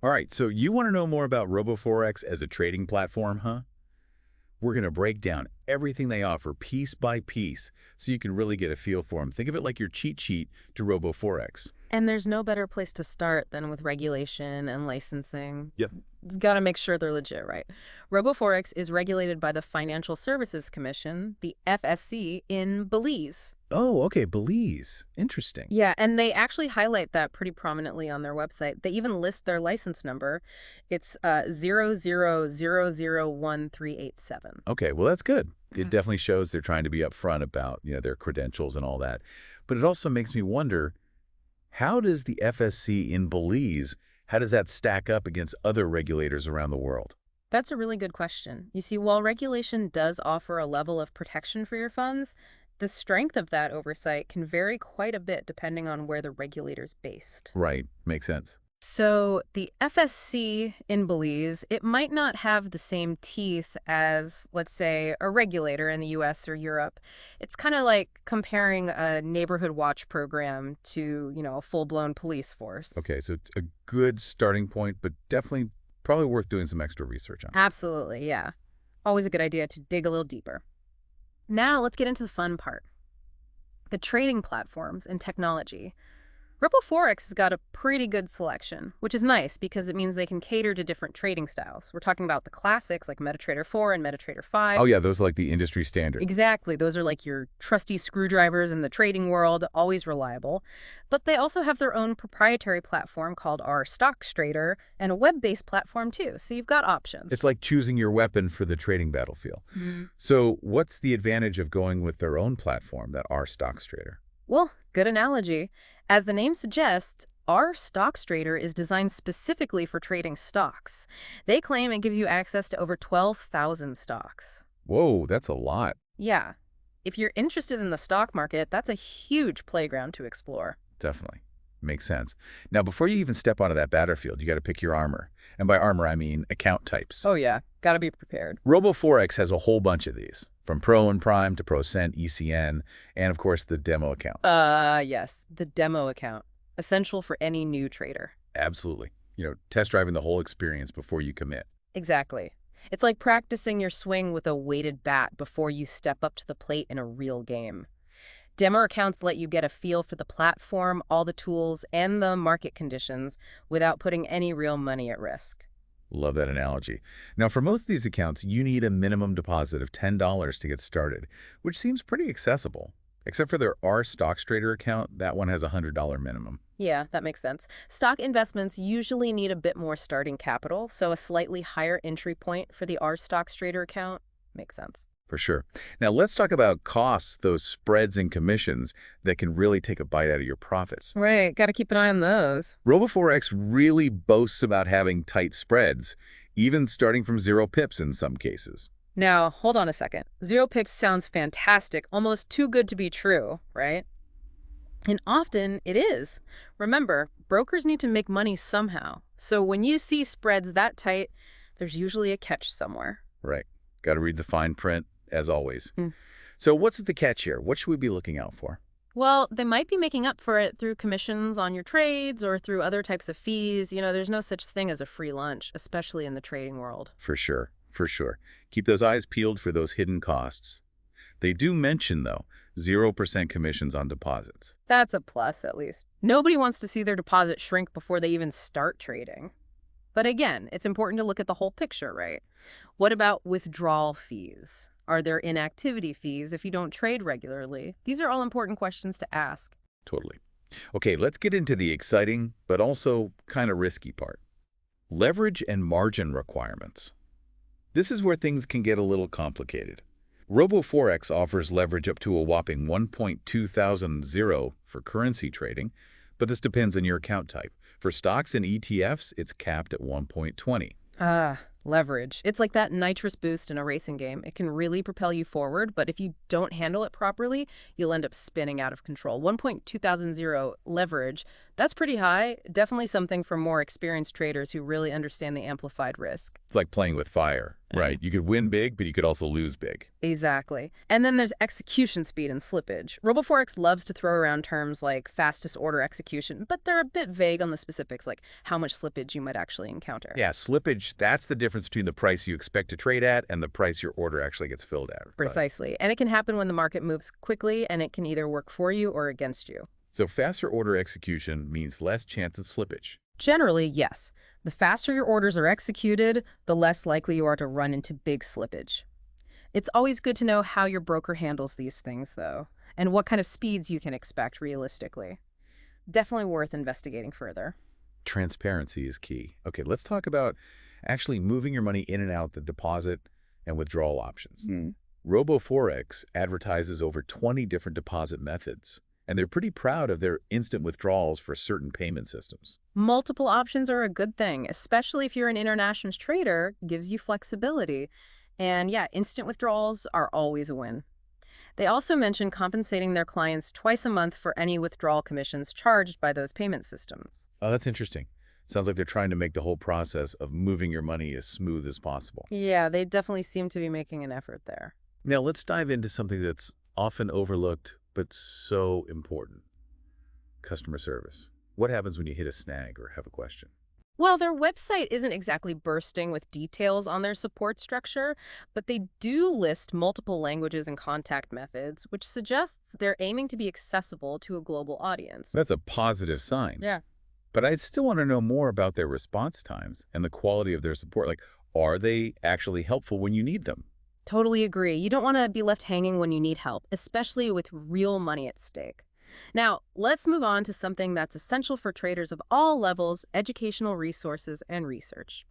All right, so you want to know more about RoboForex as a trading platform, huh? We're going to break down everything they offer piece by piece so you can really get a feel for them. Think of it like your cheat sheet to RoboForex. And there's no better place to start than with regulation and licensing. Yep. Got to make sure they're legit, right? RoboForex is regulated by the Financial Services Commission, the FSC, in Belize. Oh, okay, Belize. Interesting. Yeah, and they actually highlight that pretty prominently on their website. They even list their license number. It's 00001387. Okay, well, that's good. It Mhm. definitely shows they're trying to be upfront about, their credentials and all that. But it also makes me wonder, how does the FSC in Belize, how does that stack up against other regulators around the world? That's a really good question. You see, while regulation does offer a level of protection for your funds, the strength of that oversight can vary quite a bit depending on where the regulator's based. Right, makes sense. So the FSC in Belize, it might not have the same teeth as, let's say, a regulator in the US or Europe. It's kind of like comparing a neighborhood watch program to, a full-blown police force. Okay, so it's a good starting point, but definitely probably worth doing some extra research on. Absolutely, yeah. Always a good idea to dig a little deeper. Now let's get into the fun part. The trading platforms and technology. RoboForex has got a pretty good selection, which is nice because it means they can cater to different trading styles. We're talking about the classics like MetaTrader 4 and MetaTrader 5. Oh yeah, those are like the industry standard. Exactly. Those are like your trusty screwdrivers in the trading world, always reliable. But they also have their own proprietary platform called our StockStrader and a web-based platform too, so you've got options. It's like choosing your weapon for the trading battlefield. Mhm. So what's the advantage of going with their own platform, that R Stocks Trader? Well, good analogy. As the name suggests, our StockStrader is designed specifically for trading stocks. They claim it gives you access to over 12,000 stocks. Whoa, that's a lot. Yeah. If you're interested in the stock market, that's a huge playground to explore. Definitely. Makes sense. Now, before you even step onto that battlefield, you got to pick your armor. And by armor, I mean account types. Oh yeah, gotta be prepared. RoboForex has a whole bunch of these, from Pro and Prime to ProCent, ECN, and of course the demo account. Yes, the demo account. Essential for any new trader. Absolutely. Test driving the whole experience before you commit. Exactly. It's like practicing your swing with a weighted bat before you step up to the plate in a real game. Demo accounts let you get a feel for the platform, all the tools, and the market conditions without putting any real money at risk. Love that analogy. Now, for most of these accounts, you need a minimum deposit of $10 to get started, which seems pretty accessible. Except for their R Stocks Trader account, that one has a $100 minimum. Yeah, that makes sense. Stock investments usually need a bit more starting capital, so a slightly higher entry point for the R Stocks Trader account makes sense. For sure. Now, let's talk about costs, those spreads and commissions that can really take a bite out of your profits. Right, got to keep an eye on those. RoboForex really boasts about having tight spreads, even starting from 0 pips in some cases. Now, hold on a second. 0 pips sounds fantastic, almost too good to be true, right? And often it is. Remember, brokers need to make money somehow. So when you see spreads that tight, there's usually a catch somewhere. Right. Got to read the fine print, as always. Hmm. So what's the catch here? What should we be looking out for? Well, they might be making up for it through commissions on your trades or through other types of fees. There's no such thing as a free lunch, especially in the trading world. For sure. For sure. Keep those eyes peeled for those hidden costs. They do mention, though, 0% commissions on deposits. That's a plus, at least. Nobody wants to see their deposit shrink before they even start trading. But again, it's important to look at the whole picture, right? What about withdrawal fees? Are there inactivity fees if you don't trade regularly? These are all important questions to ask. Totally. Okay, let's get into the exciting, but also kind of risky part. Leverage and margin requirements. This is where things can get a little complicated. RoboForex offers leverage up to a whopping 1.2000 for currency trading, but this depends on your account type. For stocks and ETFs, it's capped at 1.20. Leverage. It's like that nitrous boost in a racing game. It can really propel you forward, but if you don't handle it properly, you'll end up spinning out of control. 1.2000 leverage, that's pretty high. Definitely something for more experienced traders who really understand the amplified risk. It's like playing with fire. Right. You could win big, but you could also lose big. Exactly. And then there's execution speed and slippage. RoboForex loves to throw around terms like fastest order execution, but they're a bit vague on the specifics, like how much slippage you might actually encounter. Yeah, slippage, that's the difference between the price you expect to trade at and the price your order actually gets filled at. Precisely. And it can happen when the market moves quickly, and it can either work for you or against you. So faster order execution means less chance of slippage. Generally, yes. The faster your orders are executed, the less likely you are to run into big slippage. It's always good to know how your broker handles these things, though, and what kind of speeds you can expect realistically. Definitely worth investigating further. Transparency is key. Okay, let's talk about actually moving your money in and out the deposit and withdrawal options. RoboForex advertises over 20 different deposit methods, and they're pretty proud of their instant withdrawals for certain payment systems. Multiple options are a good thing, especially if you're an international trader, gives you flexibility. And yeah, instant withdrawals are always a win. They also mention compensating their clients twice a month for any withdrawal commissions charged by those payment systems. Oh, that's interesting. Sounds like they're trying to make the whole process of moving your money as smooth as possible. Yeah, they definitely seem to be making an effort there. Now, let's dive into something that's often overlooked but so important. Customer service. What happens when you hit a snag or have a question? Well, their website isn't exactly bursting with details on their support structure, but they do list multiple languages and contact methods, which suggests they're aiming to be accessible to a global audience. That's a positive sign. Yeah. But I'd still want to know more about their response times and the quality of their support. Like, are they actually helpful when you need them? Totally agree. You don't want to be left hanging when you need help, especially with real money at stake. Now, let's move on to something that's essential for traders of all levels, educational resources and research.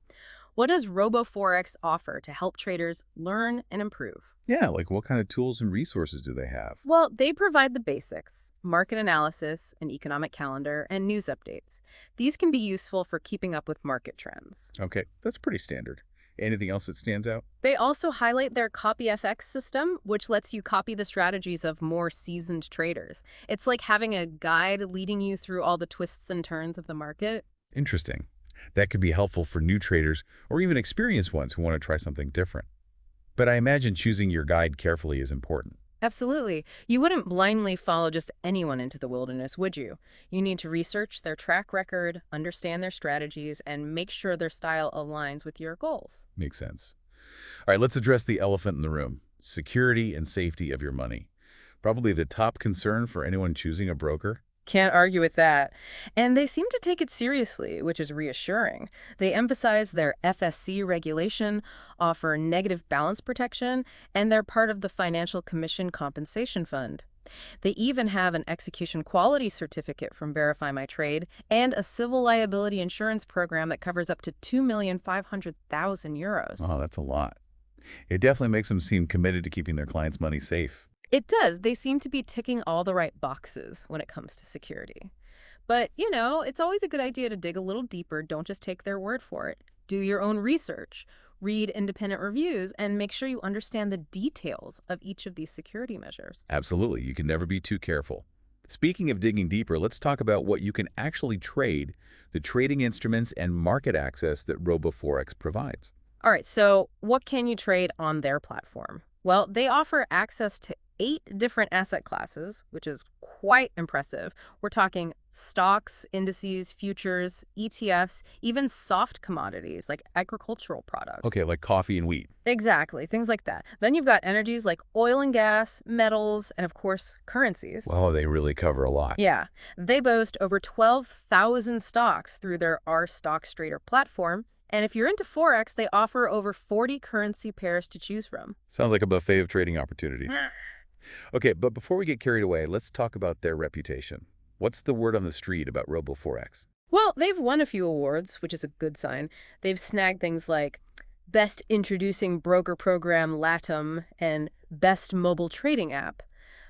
What does RoboForex offer to help traders learn and improve? Yeah, like what kind of tools and resources do they have? Well, they provide the basics: market analysis, an economic calendar, and news updates. These can be useful for keeping up with market trends. Okay, that's pretty standard. Anything else that stands out? They also highlight their CopyFX system, which lets you copy the strategies of more seasoned traders. It's like having a guide leading you through all the twists and turns of the market. Interesting. That could be helpful for new traders or even experienced ones who want to try something different. But I imagine choosing your guide carefully is important. Absolutely. You wouldn't blindly follow just anyone into the wilderness, would you? You need to research their track record, understand their strategies, and make sure their style aligns with your goals. Makes sense. All right, let's address the elephant in the room: security and safety of your money. Probably the top concern for anyone choosing a broker. Can't argue with that. And they seem to take it seriously, which is reassuring. They emphasize their FSC regulation, offer negative balance protection, and they're part of the Financial Commission Compensation Fund. They even have an execution quality certificate from Verify My Trade and a civil liability insurance program that covers up to €2,500,000. Oh, that's a lot. It definitely makes them seem committed to keeping their clients' money safe. It does. They seem to be ticking all the right boxes when it comes to security. But, it's always a good idea to dig a little deeper. Don't just take their word for it. Do your own research, read independent reviews, and make sure you understand the details of each of these security measures. Absolutely. You can never be too careful. Speaking of digging deeper, let's talk about what you can actually trade, the trading instruments and market access that RoboForex provides. All right, so what can you trade on their platform? Well, they offer access to 8 different asset classes, which is quite impressive. We're talking stocks, indices, futures, ETFs, even soft commodities like agricultural products. Okay, like coffee and wheat. Exactly, things like that. Then you've got energies like oil and gas, metals, and of course, currencies. Wow, they really cover a lot. Yeah, they boast over 12,000 stocks through their R Stocks Trader platform. And if you're into Forex, they offer over 40 currency pairs to choose from. Sounds like a buffet of trading opportunities. Okay, but before we get carried away, let's talk about their reputation. What's the word on the street about RoboForex? Well, they've won a few awards, which is a good sign. They've snagged things like Best Introducing Broker Program LATAM and Best Mobile Trading App.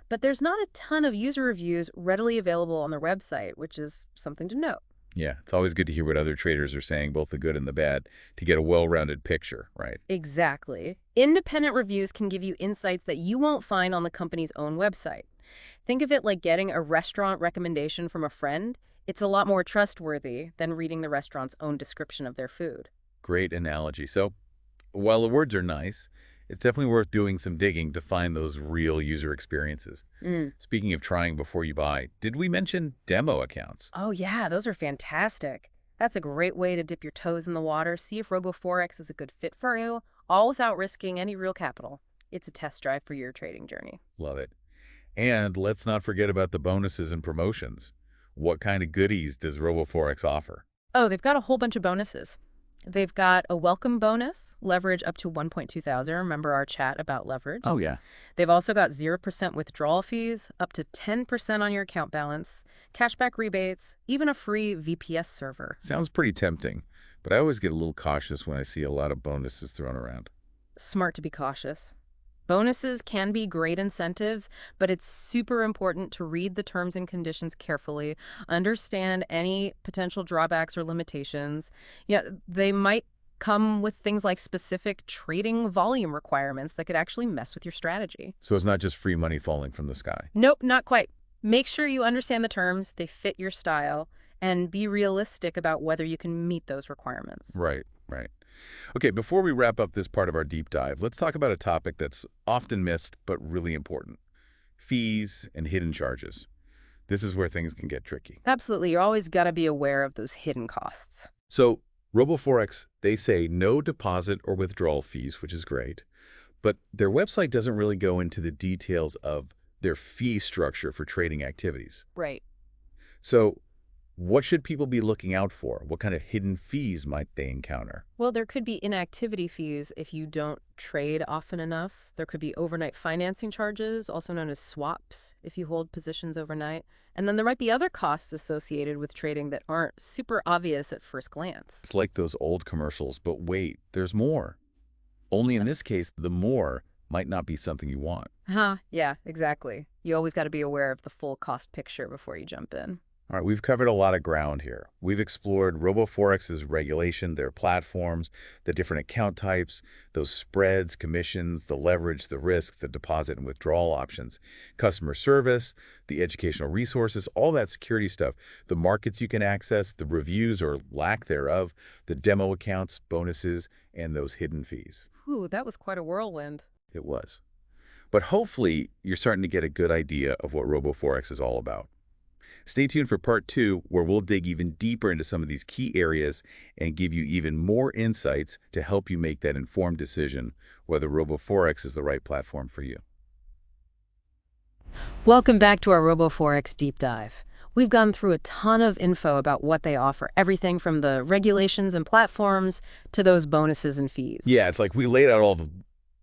But there's not a ton of user reviews readily available on their website, which is something to note. Yeah, it's always good to hear what other traders are saying, both the good and the bad, to get a well-rounded picture, right? Exactly. Independent reviews can give you insights that you won't find on the company's own website. Think of it like getting a restaurant recommendation from a friend. It's a lot more trustworthy than reading the restaurant's own description of their food. Great analogy. So, While the words are nice, it's definitely worth doing some digging to find those real user experiences. Mm. Speaking of trying before you buy, did we mention demo accounts? Oh, yeah, those are fantastic. That's a great way to dip your toes in the water, see if RoboForex is a good fit for you, all without risking any real capital. It's a test drive for your trading journey. Love it. And let's not forget about the bonuses and promotions. What kind of goodies does RoboForex offer? Oh, they've got a whole bunch of bonuses. They've got a welcome bonus, leverage up to 1.2 thousand. Remember our chat about leverage? Oh, yeah. They've also got 0% withdrawal fees, up to 10% on your account balance, cashback rebates, even a free VPS server. Sounds pretty tempting, but I always get a little cautious when I see a lot of bonuses thrown around. Smart to be cautious. Bonuses can be great incentives, but it's super important to read the terms and conditions carefully, understand any potential drawbacks or limitations. Yeah, they might come with things like specific trading volume requirements that could actually mess with your strategy. So it's not just free money falling from the sky. Nope, not quite. Make sure you understand the terms, they fit your style, and be realistic about whether you can meet those requirements. Right, right. Okay, before we wrap up this part of our deep dive, let's talk about a topic that's often missed but really important. Fees and hidden charges. This is where things can get tricky. Absolutely, you're always got to be aware of those hidden costs. So, RoboForex, they say no deposit or withdrawal fees, which is great, but their website doesn't really go into the details of their fee structure for trading activities. Right. So, what should people be looking out for? What kind of hidden fees might they encounter? Well, there could be inactivity fees if you don't trade often enough. There could be overnight financing charges, also known as swaps, if you hold positions overnight. And then there might be other costs associated with trading that aren't super obvious at first glance. It's like those old commercials, but wait, there's more. Only in this case, the more might not be something you want. Yeah, exactly. You always got to be aware of the full cost picture before you jump in. All right, we've covered a lot of ground here. We've explored RoboForex's regulation, their platforms, the different account types, those spreads, commissions, the leverage, the risk, the deposit and withdrawal options, customer service, the educational resources, all that security stuff, the markets you can access, the reviews or lack thereof, the demo accounts, bonuses, and those hidden fees. Whew, that was quite a whirlwind. It was. But hopefully, you're starting to get a good idea of what RoboForex is all about. Stay tuned for part 2, where we'll dig even deeper into some of these key areas and give you even more insights to help you make that informed decision whether RoboForex is the right platform for you. Welcome back to our RoboForex deep dive. We've gone through a ton of info about what they offer, everything from the regulations and platforms to those bonuses and fees. Yeah, it's like we laid out all the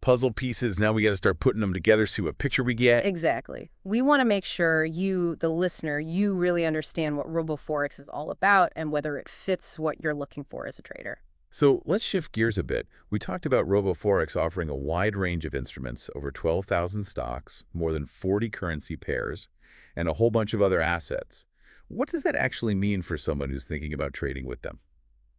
puzzle pieces. Now we got to start putting them together, see what picture we get. Exactly. We want to make sure you, the listener, you really understand what RoboForex is all about and whether it fits what you're looking for as a trader. So let's shift gears a bit. We talked about RoboForex offering a wide range of instruments, over 12,000 stocks, more than 40 currency pairs, and a whole bunch of other assets. What does that actually mean for someone who's thinking about trading with them?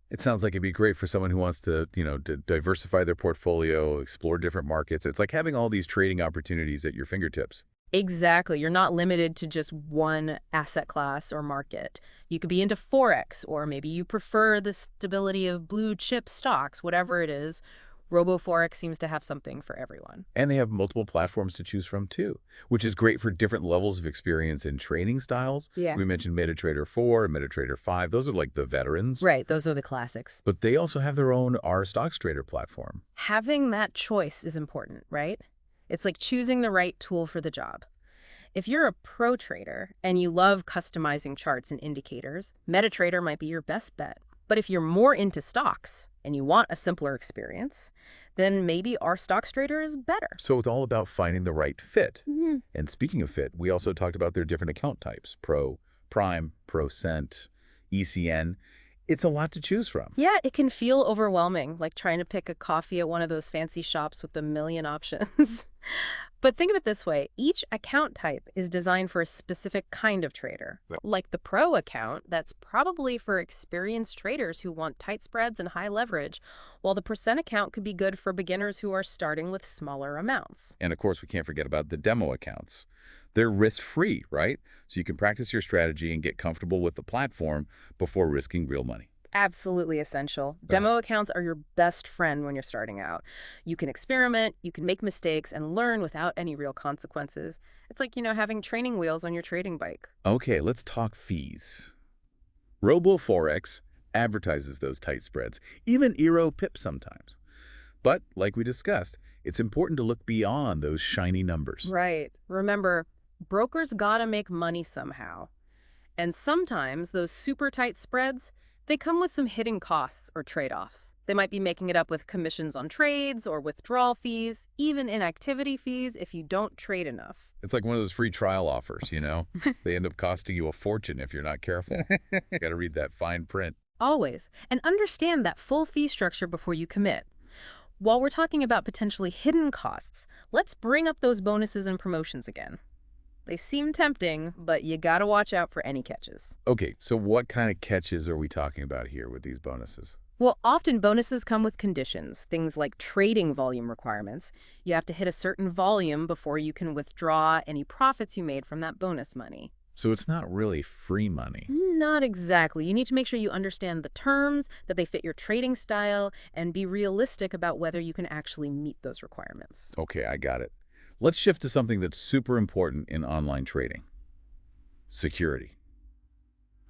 It sounds like it'd be great for someone who wants to, to diversify their portfolio, explore different markets. It's like having all these trading opportunities at your fingertips. Exactly. You're not limited to just one asset class or market. You could be into Forex, or maybe you prefer the stability of blue chip stocks, whatever it is. RoboForex seems to have something for everyone. And they have multiple platforms to choose from too, which is great for different levels of experience in trading styles. Yeah. We mentioned MetaTrader 4 and MetaTrader 5. Those are like the veterans. Right. Those are the classics. But they also have their own RStockTrader platform. Having that choice is important, right? It's like choosing the right tool for the job. If you're a pro trader and you love customizing charts and indicators, MetaTrader might be your best bet. But if you're more into stocks and you want a simpler experience, then maybe RStockTrader is better. So it's all about finding the right fit. Mm-hmm. And speaking of fit, we also talked about their different account types: Pro, Prime, ProCent, ECN. It's a lot to choose from. Yeah, it can feel overwhelming, like trying to pick a coffee at one of those fancy shops with a million options. But think of it this way. Each account type is designed for a specific kind of trader. Yep. Like the Pro account, that's probably for experienced traders who want tight spreads and high leverage, while the Percent account could be good for beginners who are starting with smaller amounts. And of course, we can't forget about the demo accounts. They're risk-free, right? So you can practice your strategy and get comfortable with the platform before risking real money. Absolutely essential. Go ahead. Demo accounts are your best friend when you're starting out. You can experiment, you can make mistakes, and learn without any real consequences. It's like, having training wheels on your trading bike. Okay, let's talk fees. RoboForex advertises those tight spreads, even Eero Pip sometimes. But, like we discussed, it's important to look beyond those shiny numbers. Right. Remember, brokers gotta make money somehow. And sometimes those super tight spreads, they come with some hidden costs or trade-offs. They might be making it up with commissions on trades or withdrawal fees, even inactivity fees if you don't trade enough. It's like one of those free trial offers, you know? They end up costing you a fortune if you're not careful. You got to read that fine print. Always. And understand that full fee structure before you commit. While we're talking about potentially hidden costs, let's bring up those bonuses and promotions again. They seem tempting, but you gotta watch out for any catches. Okay, so what kind of catches are we talking about here with these bonuses? Well, often bonuses come with conditions, things like trading volume requirements. You have to hit a certain volume before you can withdraw any profits you made from that bonus money. So it's not really free money. Not exactly. You need to make sure you understand the terms, that they fit your trading style, and be realistic about whether you can actually meet those requirements. Okay, I got it. Let's shift to something that's super important in online trading. Security.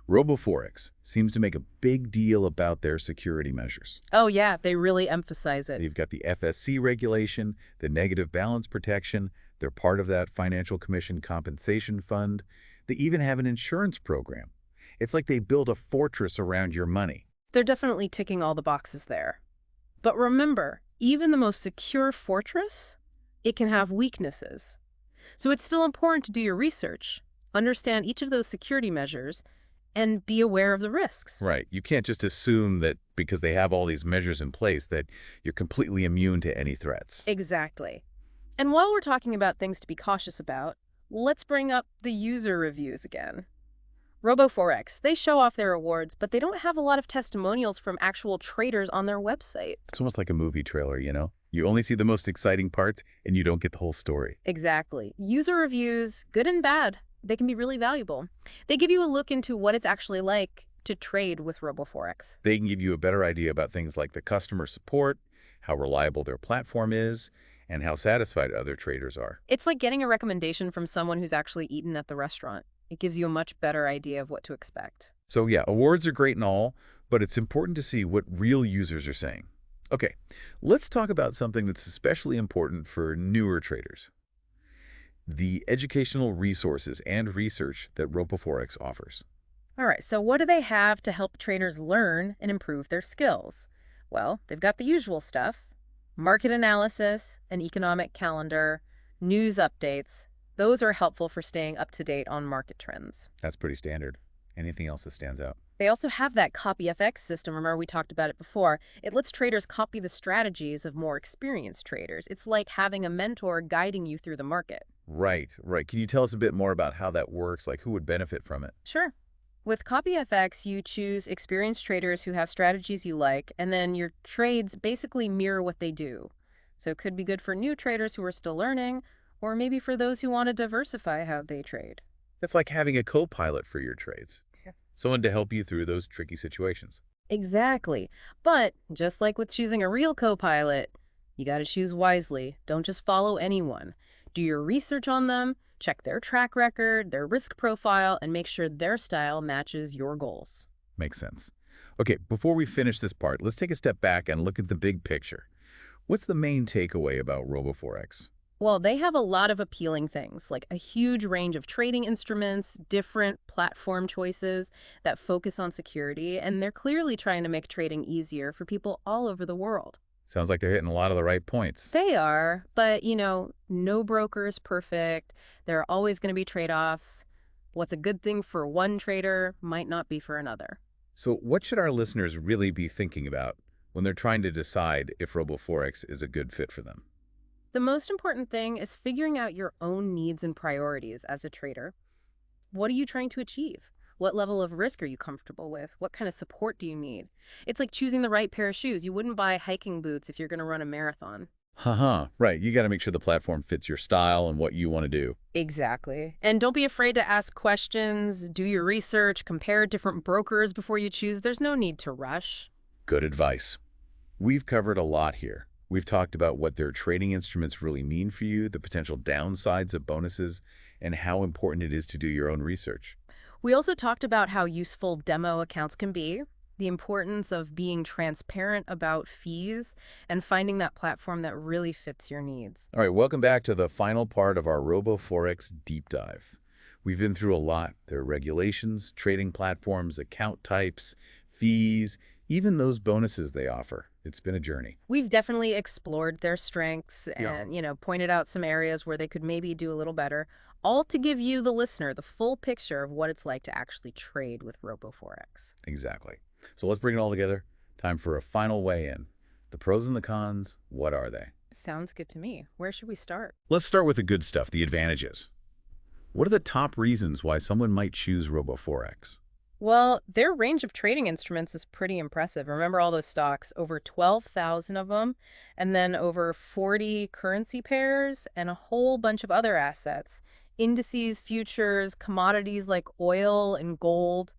RoboForex seems to make a big deal about their security measures. Oh yeah, they really emphasize it. They've got the FSC regulation, the negative balance protection. They're part of that Financial Commission Compensation Fund. They even have an insurance program. It's like they build a fortress around your money. They're definitely ticking all the boxes there. But remember, even the most secure fortress, it can have weaknesses. So it's still important to do your research, understand each of those security measures, and be aware of the risks. Right. You can't just assume that because they have all these measures in place that you're completely immune to any threats. Exactly. And while we're talking about things to be cautious about, let's bring up the user reviews again. RoboForex, they show off their awards, but they don't have a lot of testimonials from actual traders on their website. It's almost like a movie trailer, you know? You only see the most exciting parts and you don't get the whole story. Exactly. User reviews, good and bad, they can be really valuable. They give you a look into what it's actually like to trade with RoboForex. They can give you a better idea about things like the customer support, how reliable their platform is, and how satisfied other traders are. It's like getting a recommendation from someone who's actually eaten at the restaurant. It gives you a much better idea of what to expect. So yeah, awards are great and all, but it's important to see what real users are saying. Okay, let's talk about something that's especially important for newer traders. The educational resources and research that RoboForex offers. All right, so what do they have to help traders learn and improve their skills? Well, they've got the usual stuff: market analysis, an economic calendar, news updates. Those are helpful for staying up to date on market trends. That's pretty standard. Anything else that stands out? They also have that CopyFX system. Remember, we talked about it before. It lets traders copy the strategies of more experienced traders. It's like having a mentor guiding you through the market. Right, right. Can you tell us a bit more about how that works? Like who would benefit from it? Sure. With CopyFX, you choose experienced traders who have strategies you like, and then your trades basically mirror what they do. So it could be good for new traders who are still learning, or maybe for those who want to diversify how they trade. It's like having a co-pilot for your trades. Yeah. Someone to help you through those tricky situations. Exactly. But just like with choosing a real co-pilot, you got to choose wisely. Don't just follow anyone. Do your research on them, check their track record, their risk profile, and make sure their style matches your goals. Makes sense. Okay, before we finish this part, let's take a step back and look at the big picture. What's the main takeaway about RoboForex? Well, they have a lot of appealing things, like a huge range of trading instruments, different platform choices that focus on security, and they're clearly trying to make trading easier for people all over the world. Sounds like they're hitting a lot of the right points. They are, but, no broker is perfect. There are always going to be trade-offs. What's a good thing for one trader might not be for another. So what should our listeners really be thinking about when they're trying to decide if RoboForex is a good fit for them? The most important thing is figuring out your own needs and priorities as a trader. What are you trying to achieve? What level of risk are you comfortable with? What kind of support do you need? It's like choosing the right pair of shoes. You wouldn't buy hiking boots if you're going to run a marathon. Haha, right. You got to make sure the platform fits your style and what you want to do. Exactly. And don't be afraid to ask questions, do your research, compare different brokers before you choose. There's no need to rush. Good advice. We've covered a lot here. We've talked about what their trading instruments really mean for you, the potential downsides of bonuses, and how important it is to do your own research. We also talked about how useful demo accounts can be, the importance of being transparent about fees, and finding that platform that really fits your needs. All right, welcome back to the final part of our RoboForex deep dive. We've been through a lot. There are regulations, trading platforms, account types, fees, even those bonuses they offer. It's been a journey. We've definitely explored their strengths Yeah. and, pointed out some areas where they could maybe do a little better, all to give you, the listener, the full picture of what it's like to actually trade with RoboForex. Exactly. So let's bring it all together. Time for a final weigh-in. The pros and the cons, what are they? Sounds good to me. Where should we start? Let's start with the good stuff, the advantages. What are the top reasons why someone might choose RoboForex? Well, their range of trading instruments is pretty impressive. Remember all those stocks, over 12,000 of them, and then over 40 currency pairs and a whole bunch of other assets. Indices, futures, commodities like oil and gold.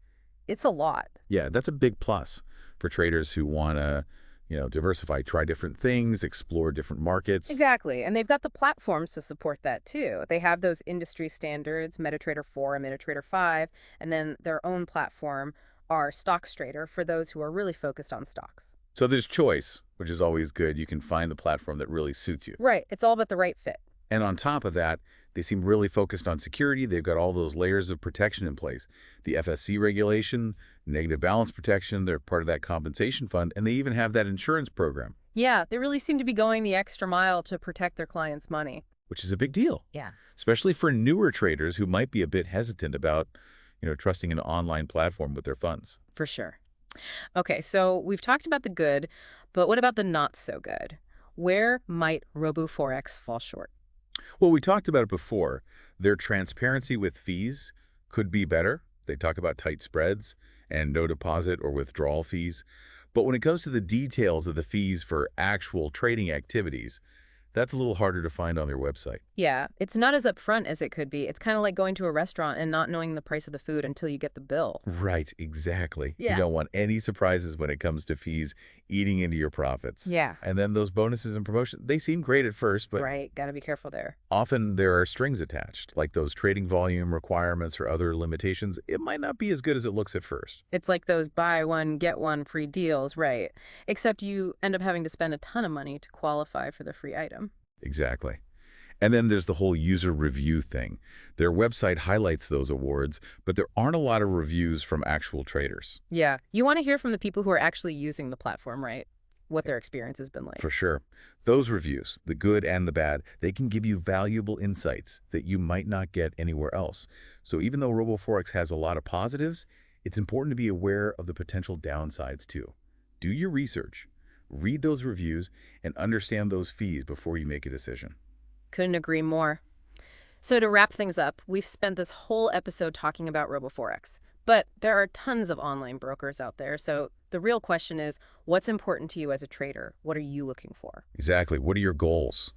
It's a lot. Yeah, that's a big plus for traders who want to, diversify, try different things, explore different markets. Exactly. And they've got the platforms to support that too. They have those industry standards, MetaTrader 4 and MetaTrader 5, and then their own platform, our StockStrader, for those who are really focused on stocks. So there's choice, which is always good. You can find the platform that really suits you. Right. It's all about the right fit. And on top of that, they seem really focused on security. They've got all those layers of protection in place. The FSC regulation, negative balance protection, they're part of that compensation fund, and they even have that insurance program, Yeah, they really seem to be going the extra mile to protect their clients' money. which is a big deal, Yeah. especially for newer traders who might be a bit hesitant about, trusting an online platform with their funds. For sure. Okay, so we've talked about the good, but what about the not so good? Where might RoboForex fall short? Well, we talked about it before. Their transparency with fees could be better. They talk about tight spreads and no deposit or withdrawal fees. But when it comes to the details of the fees for actual trading activities, that's a little harder to find on their website. Yeah, it's not as upfront as it could be. It's kind of like going to a restaurant and not knowing the price of the food until you get the bill. Right, exactly. You Yeah. don't want any surprises when it comes to fees eating into your profits. Yeah. And then those bonuses and promotions, they seem great at first, but Right, got to be careful there. often there are strings attached, like those trading volume requirements or other limitations. It might not be as good as it looks at first. It's like those buy one, get one free deals, right? Except you end up having to spend a ton of money to qualify for the free item. Exactly. And then there's the whole user review thing. Their website highlights those awards, but there aren't a lot of reviews from actual traders. Yeah, you want to hear from the people who are actually using the platform, right? What their experience has been like. For sure. Those reviews, the good and the bad, they can give you valuable insights that you might not get anywhere else. So even though RoboForex has a lot of positives, it's important to be aware of the potential downsides too. Do your research, read those reviews, and understand those fees before you make a decision. Couldn't agree more. So to wrap things up, we've spent this whole episode talking about RoboForex, but there are tons of online brokers out there. So the real question is, what's important to you as a trader? What are you looking for? Exactly. What are your goals?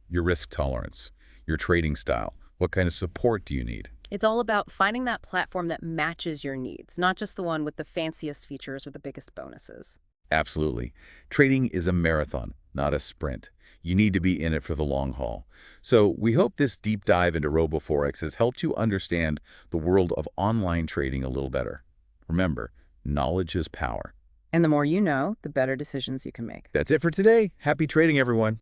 Your risk tolerance? Your trading style? What kind of support do you need? It's all about finding that platform that matches your needs, not just the one with the fanciest features or the biggest bonuses. Absolutely. Trading is a marathon, not a sprint. You need to be in it for the long haul. So we hope this deep dive into RoboForex has helped you understand the world of online trading a little better. Remember, knowledge is power. And the more you know, the better decisions you can make. That's it for today. Happy trading, everyone.